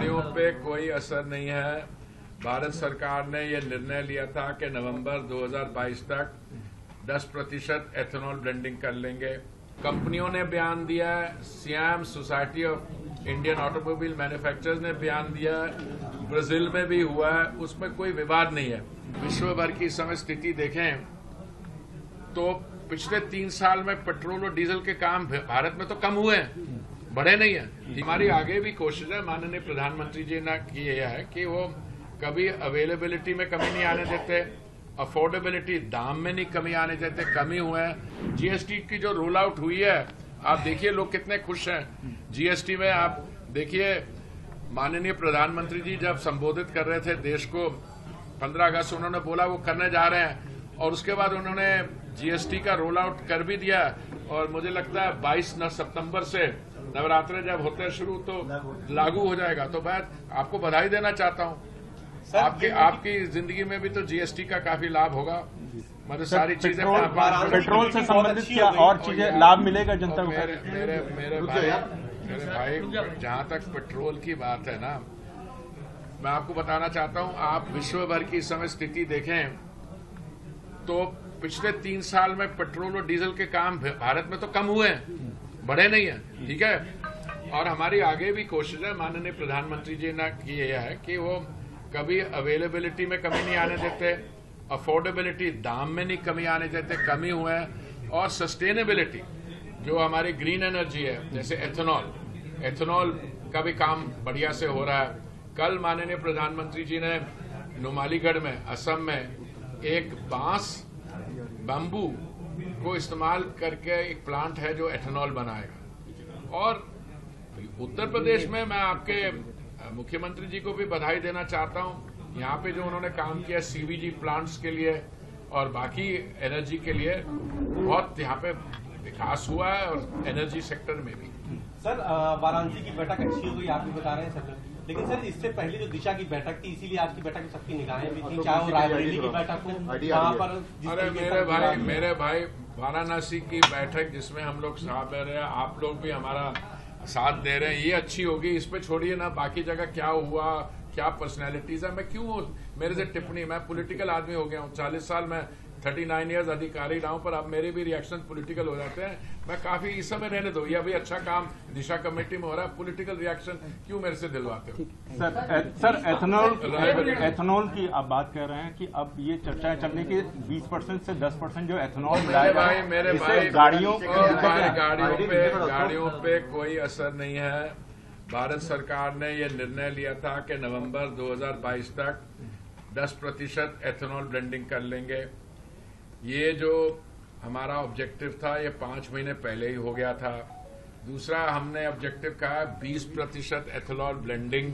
गाड़ियों पे कोई असर नहीं है। भारत सरकार ने यह निर्णय लिया था कि नवंबर 2022 तक 10% एथेनॉल ब्लेंडिंग कर लेंगे। कंपनियों ने बयान दिया है, SIAM society of Indian automobile manufacturers ने बयान दिया है, ब्राजील में भी हुआ है, उसमें कोई विवाद नहीं है। विश्व भर की इस समय स्थिति देखें तो पिछले 3 साल में पेट्रोल और डीजल के काम भारत में तो कम हुए हैं, बढ़े नहीं है। हमारी आगे भी कोशिश है, माननीय प्रधानमंत्री जी ने की है कि वो कभी अवेलेबिलिटी में कमी नहीं आने देते, अफोर्डेबिलिटी दाम में नहीं कमी आने देते, कमी हुए हैं। जीएसटी की जो रोल आउट हुई है, आप देखिए लोग कितने खुश हैं जीएसटी में। आप देखिए माननीय प्रधानमंत्री जी जब संबोधित कर रहे थे देश को 15 अगस्त उन्होंने बोला वो करने जा रहे हैं, और उसके बाद उन्होंने जीएसटी का रोल आउट कर भी दिया। और मुझे लगता है 22 सितंबर से नवरात्र जब होते हैं शुरू तो लागू हो जाएगा। तो मैं आपको बधाई देना चाहता हूं। आपकी जिंदगी में भी तो जीएसटी का काफी लाभ होगा। मतलब सारी चीजें पेट्रोल से संबंधित क्या और चीजें लाभ मिलेगा जनता को? मेरे भाई जहां तक पेट्रोल की बात है ना, मैं आपको बताना चाहता हूं, आप विश्व भर की इस समय स्थिति देखें तो पिछले 3 साल में पेट्रोल और डीजल के काम भारत में तो कम हुए हैं, बढ़े नहीं है। ठीक है, और हमारी आगे भी कोशिश है, माननीय प्रधानमंत्री जी ने की है कि वो कभी अवेलेबिलिटी में कमी नहीं आने देते, अफोर्डेबिलिटी दाम में नहीं कमी आने देते, कमी हुए हैं। और सस्टेनेबिलिटी जो हमारी ग्रीन एनर्जी है, जैसे एथेनॉल का भी काम बढ़िया से हो रहा है। कल माननीय प्रधानमंत्री जी ने नुमालीगढ़ में, असम में एक बाम्बू को इस्तेमाल करके एक प्लांट है जो एथेनॉल बनाएगा। और उत्तर प्रदेश में मैं आपके मुख्यमंत्री जी को भी बधाई देना चाहता हूं। यहाँ पे जो उन्होंने काम किया सीवीजी प्लांट्स के लिए और बाकी एनर्जी के लिए, बहुत यहाँ पे विकास हुआ है, और एनर्जी सेक्टर में भी। सर, वाराणसी की बैठक अच्छी हो गई, आप भी बता रहे हैं सर, लेकिन सर इससे पहले जो दिशा की बैठक थी, इसीलिए आज की बैठक में सबकी निगाहें भी थी, चाहे वो रायबरेली की बैठक हो, वहाँ पर। अरे मेरे भाई वाराणसी की बैठक जिसमें हम लोग साथ दे रहे हैं, आप लोग भी हमारा साथ दे रहे हैं, ये अच्छी होगी। इस पे छोड़िए ना, बाकी जगह क्या हुआ, क्या पर्सनैलिटीज है, मैं क्यों मेरे से टिप्पणी, मैं पॉलिटिकल आदमी हो गया हूँ, 40 साल में 39 ईयर्स अधिकारी रहा हूं, पर अब मेरे भी रिएक्शन पॉलिटिकल हो जाते हैं। मैं काफी इस समय रहने दो, ये अभी अच्छा काम दिशा कमेटी में हो रहा है, पॉलिटिकल रिएक्शन क्यों मेरे से दिलवाते हो? सर एथेनॉल की आप बात कर रहे हैं कि अब ये चर्चाएं चलने की 20% से 10% जो एथेनॉल मेरे भाई गाड़ियों पे कोई असर नहीं है। भारत सरकार ने यह निर्णय लिया था कि नवंबर 2022 तक 10% एथेनॉल ब्लेंडिंग कर लेंगे। ये जो हमारा ऑब्जेक्टिव था ये 5 महीने पहले ही हो गया था। दूसरा हमने ऑब्जेक्टिव कहा 20% एथेनॉल ब्लेंडिंग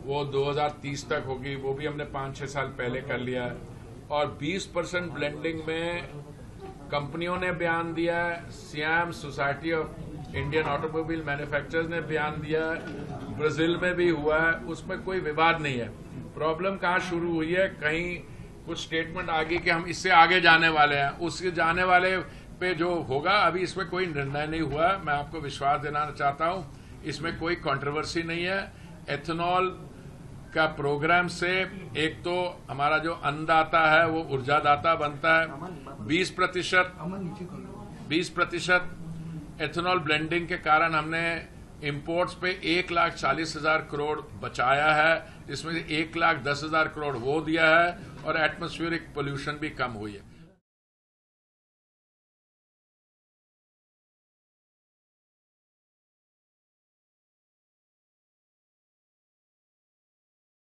वो 2030 तक होगी, वो भी हमने 5-6 साल पहले कर लिया है। और 20% ब्लेंडिंग में कंपनियों ने बयान दिया है, SIAM society of Indian automobile manufacturers ने बयान दिया है, ब्राजील में भी हुआ है, उसमें कोई विवाद नहीं है। प्रॉब्लम कहाँ शुरू हुई है, कहीं कुछ स्टेटमेंट आ गई कि हम इससे आगे जाने वाले हैं, उसके जाने वाले पे जो होगा, अभी इसमें कोई निर्णय नहीं हुआ। मैं आपको विश्वास दिलाना चाहता हूं, इसमें कोई कंट्रोवर्सी नहीं है। एथेनॉल का प्रोग्राम से एक तो हमारा जो अन्नदाता है वो ऊर्जादाता बनता है। 20% एथेनॉल ब्लेंडिंग के कारण हमने इंपोर्ट्स पे 1,40,000 करोड़ बचाया है, जिसमें से 1,10,000 करोड़ वो दिया है, और एटमॉस्फेरिक पोल्यूशन भी कम हुई है।